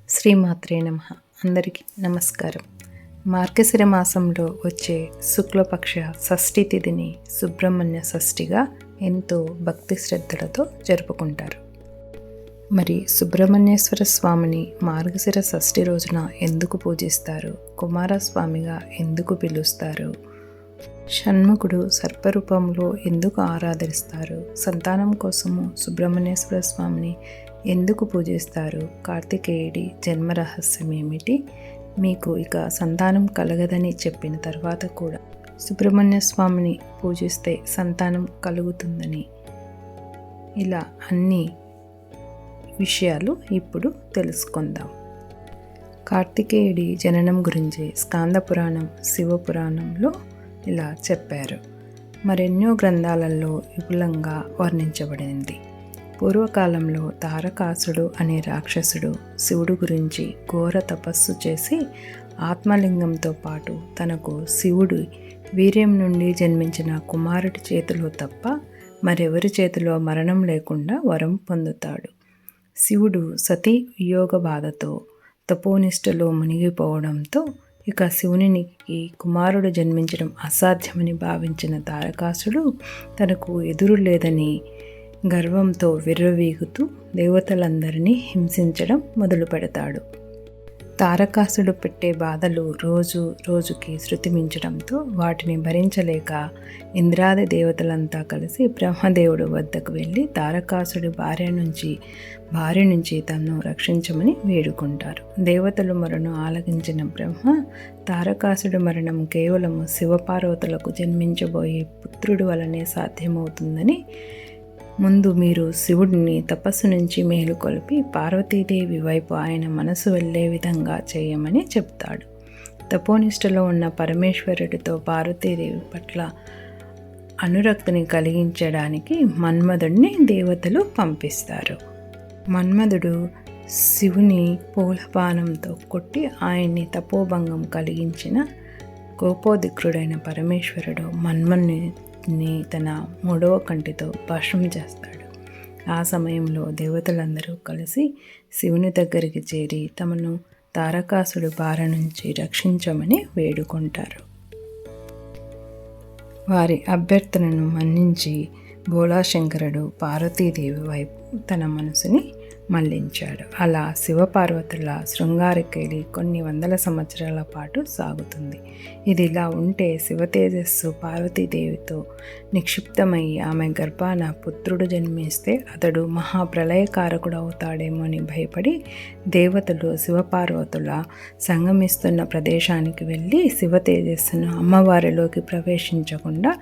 శ్రీమాత్రే నమః. అందరికీ నమస్కారం. మార్గశిర మాసంలో వచ్చే శుక్లపక్ష షష్ఠి తిథిని సుబ్రహ్మణ్య షష్ఠిగా ఎంతో భక్తి శ్రద్ధలతో జరుపుకుంటారు. మరి సుబ్రహ్మణ్యేశ్వర స్వామిని మార్గశిర షష్ఠి రోజున ఎందుకు పూజిస్తారు? కుమారస్వామిగా ఎందుకు పిలుస్తారు? షణ్ముఖుడు సర్పరూపంలో ఎందుకు ఆరాధిస్తారు? సంతానం కోసము సుబ్రహ్మణ్యేశ్వర స్వామిని ఎందుకు పూజిస్తారు? కార్తికేయుడి జన్మ రహస్యం ఏమిటి? మీకు ఇక సంతానం కలగదని చెప్పిన తర్వాత కూడా సుబ్రహ్మణ్య స్వామిని పూజిస్తే సంతానం కలుగుతుందని, ఇలా అన్ని విషయాలు ఇప్పుడు తెలుసుకుందాం. కార్తికేయుడి జననం గురించి స్కాంద పురాణం, శివపురాణంలో ఇలా చెప్పారు. మరెన్నో గ్రంథాలలో విపులంగా వర్ణించబడింది. పూర్వకాలంలో తారకాసుడు అనే రాక్షసుడు శివుడు గురించి ఘోర తపస్సు చేసి ఆత్మలింగంతో పాటు తనకు శివుడి వీర్యం నుండి జన్మించిన కుమారుడి చేతిలో తప్ప మరెవరి చేతిలో మరణం లేకుండా వరం పొందుతాడు. శివుడు సతీ వియోగ బాధతో తపోనిష్టలో మునిగిపోవడంతో ఇక శివునికి కుమారుడు జన్మించడం అసాధ్యమని భావించిన తారకాసుడు తనకు ఎదురు లేదని గర్వంతో విర్రవీగుతూ దేవతలందరినీ హింసించడం మొదలు పెడతాడు. తారకాసుడు పెట్టే బాధలు రోజు రోజుకి శృతిమించడంతో వాటిని భరించలేక ఇంద్రాది దేవతలంతా కలిసి బ్రహ్మదేవుడు వద్దకు వెళ్ళి తారకాసుడి భార్య నుంచి తనను రక్షించమని వేడుకుంటారు. దేవతలు మొరను ఆలకించిన బ్రహ్మ తారకాసుడి మరణం కేవలము శివపార్వతులకు జన్మించబోయే పుత్రుడి వలనే సాధ్యమవుతుందని, ముందు మీరు శివుడిని తపస్సు నుంచి మేలుకొల్పి పార్వతీదేవి వైపు ఆయన మనసు వెళ్ళే విధంగా చేయమని చెప్తాడు. తపోనిష్టలో ఉన్న పరమేశ్వరుడితో పార్వతీదేవి పట్ల అనురక్తిని కలిగించడానికి మన్మధుడిని దేవతలు పంపిస్తారు. మన్మధుడు శివుని పూలపానంతో కొట్టి ఆయన్ని తపోభంగం కలిగించిన కోపోదిక్రుడైన పరమేశ్వరుడు మన్మధుని తన మూడవ కంటితో భస్మం చేస్తాడు. ఆ సమయంలో దేవతలందరూ కలిసి శివుని దగ్గరికి చేరి తమను తారకాసుడి బారి నుంచి రక్షించమని వేడుకుంటారు. వారి అభ్యర్థనను మన్నించి భోళాశంకరుడు పార్వతీదేవి వైపు తన మనసుని మళ్లించాడు. అలా శివపార్వతుల శృంగారకేళి కొన్ని వందల సంవత్సరాల పాటు సాగుతుంది. ఇది ఇలా ఉంటే శివ తేజస్సు పార్వతీదేవితో నిక్షిప్తమయ్యి ఆమె గర్భాన పుత్రుడు జన్మిస్తే అతడు మహాప్రళయకారకుడు అవుతాడేమో అని భయపడి దేవతలు శివపార్వతుల సంగమిస్తున్న ప్రదేశానికి వెళ్ళి శివ తేజస్సును అమ్మవారిలోకి ప్రవేశించకుండా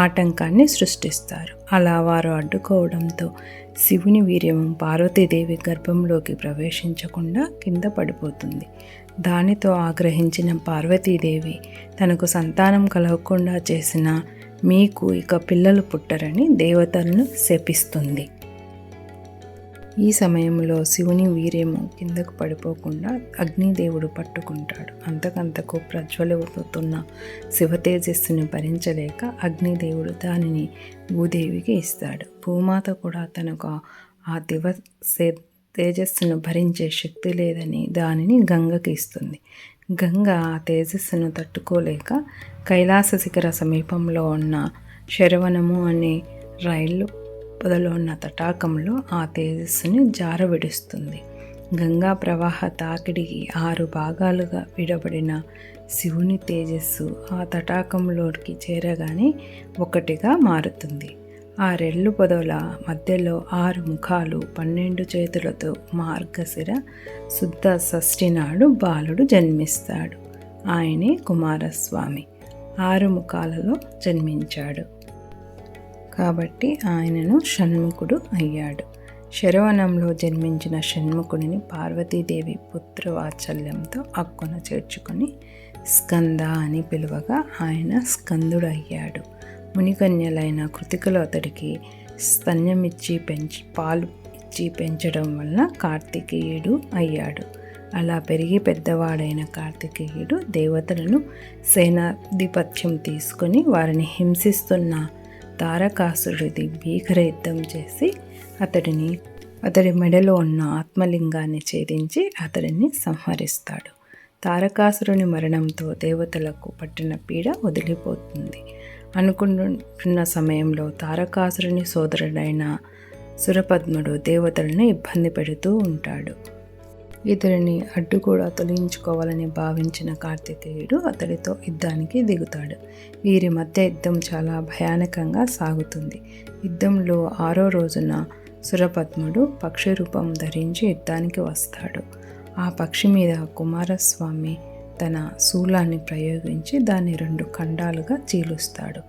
ఆటంకాన్ని సృష్టిస్తారు. అలా వారు అడ్డుకోవడంతో శివుని వీర్యం పార్వతీదేవి గర్భంలోకి ప్రవేశించకుండా కింద పడిపోతుంది. దానితో ఆగ్రహించిన పార్వతీదేవి తనకు సంతానం కలగకుండా చేసిన మీకు ఇక పిల్లలు పుట్టరని దేవతలను శపిస్తుంది. ఈ సమయంలో శివుని వీర్యము కిందకు పడిపోకుండా అగ్నిదేవుడు పట్టుకుంటాడు. అంతకంతకు ప్రజ్వలిపోతున్న శివ తేజస్సుని భరించలేక అగ్నిదేవుడు దానిని భూదేవికి ఇస్తాడు. భూమాత కూడా తనకు ఆ తేజస్సును భరించే శక్తి లేదని దానిని గంగకి ఇస్తుంది. గంగ ఆ తేజస్సును తట్టుకోలేక కైలాస శిఖర సమీపంలో ఉన్న శరవణము అనే రైలు పొదలో ఉన్న తటాకంలో ఆ తేజస్సుని జారవిడుస్తుంది. గంగా ప్రవాహ తాకిడికి 6 భాగాలుగా విడబడిన శివుని తేజస్సు ఆ తటాకంలోకి చేరగానే ఒకటిగా మారుతుంది. ఆ రెల్లు పొదల మధ్యలో 6 ముఖాలు 12 చేతులతో మార్గశిర శుద్ధ షష్ఠి నాడు బాలుడు జన్మిస్తాడు. ఆయనే కుమారస్వామి. 6 ముఖాలలో జన్మించాడు కాబట్టి ఆయనను షణ్ముఖుడు అయ్యాడు. శరవణంలో జన్మించిన షణ్ముఖుడిని పార్వతీదేవి పుత్రవాత్సల్యంతో అక్కున చేర్చుకొని స్కంద అని పిలువగా ఆయన స్కందుడు అయ్యాడు. మునికన్యలైన కృతికలు అతడికి స్తన్యమిచ్చి పాలు ఇచ్చి పెంచడం వలన కార్తికేయుడు అయ్యాడు. అలా పెరిగి పెద్దవాడైన కార్తికేయుడు దేవతలను సేనాధిపత్యం తీసుకొని వారిని హింసిస్తున్న తారకాసురుడిది భీకర యుద్ధం చేసి అతడిని అతడి మెడలో ఉన్న ఆత్మలింగాన్ని ఛేదించి అతడిని సంహరిస్తాడు. తారకాసురుని మరణంతో దేవతలకు పట్టిన పీడ వదిలిపోతుంది. అనుకుంటున్న సమయంలో తారకాసురుని సోదరుడైన సురపద్ముడు దేవతలను ఇబ్బంది పెడుతూ ఉంటాడు. ఇతడిని అడ్డు కూడా తొలగించుకోవాలని భావించిన కార్తికేయుడు అతడితో యుద్ధానికి దిగుతాడు. వీరి మధ్య యుద్ధం చాలా భయానకంగా సాగుతుంది. యుద్ధంలో 6వ రోజున సురపద్ముడు పక్షి రూపం ధరించి యుద్ధానికి వస్తాడు. ఆ పక్షి మీద కుమారస్వామి తన శూలాన్ని ప్రయోగించి దాన్ని 2 ఖండాలుగా చీలుస్తాడు.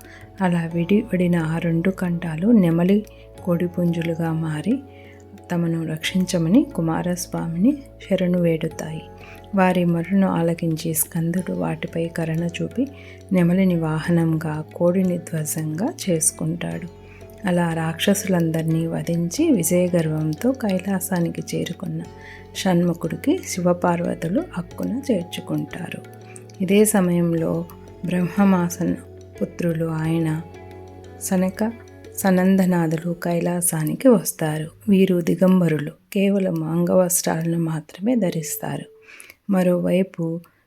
అలా విడిపడిన ఆ 2 ఖండాలు నెమలి కోడిపుంజులుగా మారి తమను రక్షించమని కుమారస్వామిని శరణు వేడుతాయి. వారి మొరను ఆలకించి స్కందుడు వాటిపై కరుణ చూపి నెమలిని వాహనంగా, కోడిని ధ్వజంగా చేసుకుంటాడు. అలా రాక్షసులందరినీ వధించి విజయగర్వంతో కైలాసానికి చేరుకున్న షణ్ముఖుడికి శివపార్వతులు హక్కున చేర్చుకుంటారు. ఇదే సమయంలో బ్రహ్మమాసన పుత్రులు ఆయన సనక సనందనాథులు కైలాసానికి వస్తారు. వీరు దిగంబరులు, కేవలం అంగవస్త్రాలను మాత్రమే ధరిస్తారు. మరోవైపు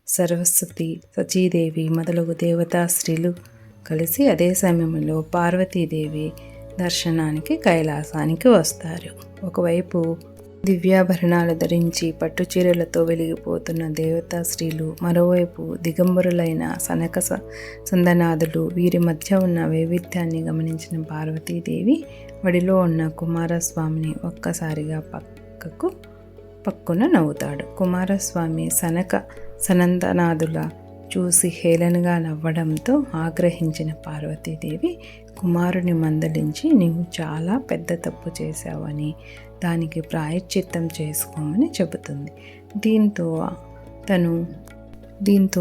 సరస్వతి, సచీదేవి మొదలగు దేవతా స్త్రీలు కలిసి అదే సమయంలో పార్వతీదేవి దర్శనానికి కైలాసానికి వస్తారు. ఒకవైపు దివ్యాభరణాలు ధరించి పట్టుచీరలతో వెలిగిపోతున్న దేవతా స్త్రీలు, మరోవైపు దిగంబరులైన సనక సందనాథులు. వీరి మధ్య ఉన్న వైవిధ్యాన్ని గమనించిన పార్వతీదేవి వడిలో ఉన్న కుమారస్వామిని ఒక్కసారిగా పక్కున నవ్వుతాడు. కుమారస్వామి సనక సనందనాథుల చూసి హేళనగా నవ్వడంతో ఆగ్రహించిన పార్వతీదేవి కుమారుని మందలించి నీవు చాలా పెద్ద తప్పు చేశావని, దానికి ప్రాయశ్చిత్తం చేసుకోమని చెబుతుంది. దీంతో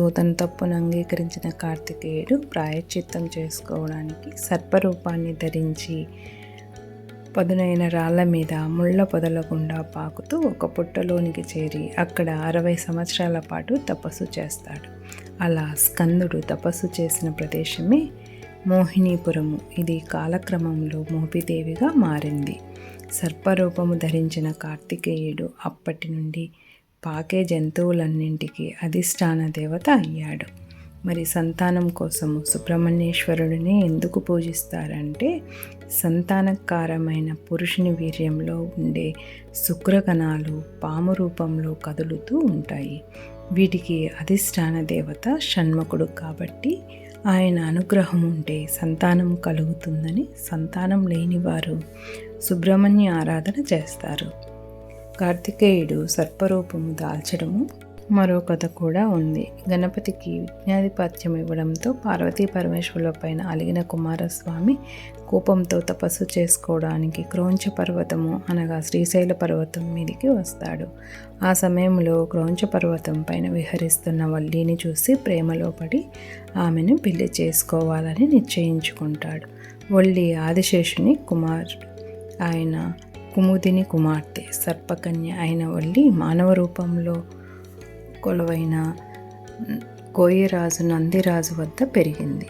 తన తప్పును అంగీకరించిన కార్తికేయుడు ప్రాయశ్చిత్తం చేసుకోవడానికి సర్పరూపాన్ని ధరించి పదునైన రాళ్ల మీద ముళ్ళ పొదలకుండా పాకుతూ ఒక పుట్టలోనికి చేరి అక్కడ 60 సంవత్సరాల పాటు తపస్సు చేస్తాడు. అలా స్కందుడు తపస్సు చేసిన ప్రదేశమే మోహినీపురము. ఇది కాలక్రమంలో మోపిదేవిగా మారింది. సర్పరూపము ధరించిన కార్తికేయుడు అప్పటి నుండి పాకే జంతువులన్నింటికీ అధిష్టాన దేవత అయ్యాడు. మరి సంతానం కోసము సుబ్రహ్మణ్యేశ్వరుడిని ఎందుకు పూజిస్తారంటే, సంతానకారమైన పురుషుని వీర్యంలో ఉండే శుక్రగణాలు పాము రూపంలో కదులుతూ ఉంటాయి. వీటికి అధిష్టాన దేవత షణ్ముఖుడు కాబట్టి ఆయన అనుగ్రహం ఉంటే సంతానం కలుగుతుందని సంతానం లేనివారు సుబ్రహ్మణ్య ఆరాధన చేస్తారు. కార్తికేయుడు సర్పరూపము దాల్చడము మరో కథ కూడా ఉంది. గణపతికి విజ్ఞాధిపత్యం ఇవ్వడంతో పార్వతీ పరమేశ్వరుల పైన అలిగిన కుమారస్వామి కోపంతో తపస్సు చేసుకోవడానికి క్రౌంచ పర్వతము అనగా శ్రీశైల పర్వతం మీదికి వస్తాడు. ఆ సమయంలో క్రౌంచ పర్వతం పైన విహరిస్తున్న వల్లిని చూసి ప్రేమలో పడి ఆమెను పెళ్లి చేసుకోవాలని నిశ్చయించుకుంటాడు. వల్లి ఆదిశేషుని కుమారుడు. ఆయన కుముదిని కుమార్తె. సర్పకన్య అయిన వల్లి మానవ రూపంలో కొలువైన కోయరాజు నందిరాజు వద్ద పెరిగింది.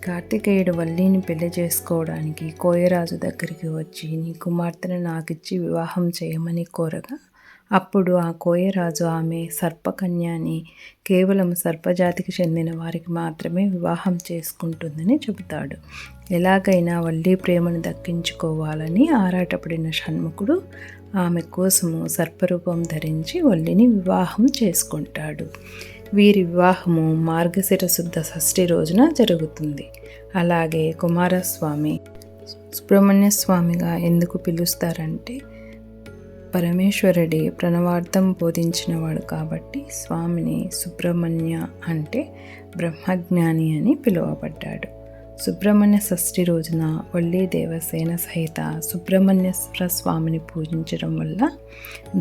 కార్తికేయుడు వల్లిని పెళ్లి చేసుకోవడానికి కోయరాజు దగ్గరికి వచ్చి నీ కుమార్తెను నాకిచ్చి వివాహం చేయమని కోరగా, అప్పుడు ఆ కోయరాజు ఆమె సర్పకన్యాని కేవలం సర్పజాతికి చెందిన వారికి మాత్రమే వివాహం చేసుకుంటుందని చెబుతాడు. ఎలాగైనా వల్లి ప్రేమను దక్కించుకోవాలని ఆరాటపడిన షణ్ముఖుడు ఆమె కోసము సర్పరూపం ధరించి వల్లిని వివాహం చేసుకుంటాడు. వీరి వివాహము మార్గశిర శుద్ధ షష్ఠి రోజున జరుగుతుంది. అలాగే కుమారస్వామి సుబ్రహ్మణ్య స్వామిగా ఎందుకు పిలుస్తారంటే, పరమేశ్వరుడి ప్రణవార్థం బోధించినవాడు కాబట్టి స్వామిని సుబ్రహ్మణ్య అంటే బ్రహ్మజ్ఞాని అని పిలువబడ్డాడు. సుబ్రహ్మణ్య షష్ఠి రోజున వల్లి దేవసేన సహిత సుబ్రహ్మణ్యేశ్వర స్వామిని పూజించడం వల్ల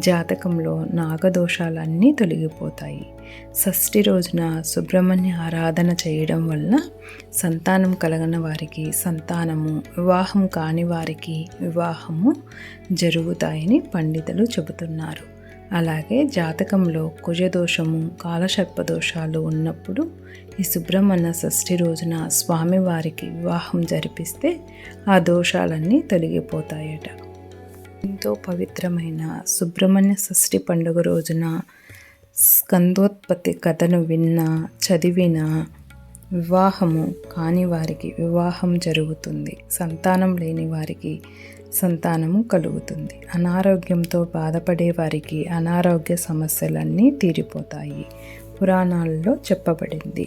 జాతకంలో నాగదోషాలన్నీ తొలగిపోతాయి. షష్ఠి రోజున సుబ్రహ్మణ్య ఆరాధన చేయడం వల్ల సంతానం కలగని వారికి సంతానము, వివాహం కాని వారికి వివాహము జరుగుతాయని పండితులు చెబుతున్నారు. అలాగే జాతకంలో కుజదోషము, కాలసర్పదోషాలు ఉన్నప్పుడు ఈ సుబ్రహ్మణ్య షష్ఠి రోజున స్వామివారికి వివాహం జరిపిస్తే ఆ దోషాలన్నీ తొలగిపోతాయట. ఎంతో పవిత్రమైన సుబ్రహ్మణ్య షష్ఠి పండుగ రోజున స్కందోత్పత్తి కథను విన్నా చదివినా వివాహము కాని వారికి వివాహం జరుగుతుంది, సంతానం లేని వారికి సంతానము కలుగుతుంది, అనారోగ్యంతో బాధపడే వారికి అనారోగ్య సమస్యలన్నీ తీరిపోతాయి పురాణాల్లో చెప్పబడింది.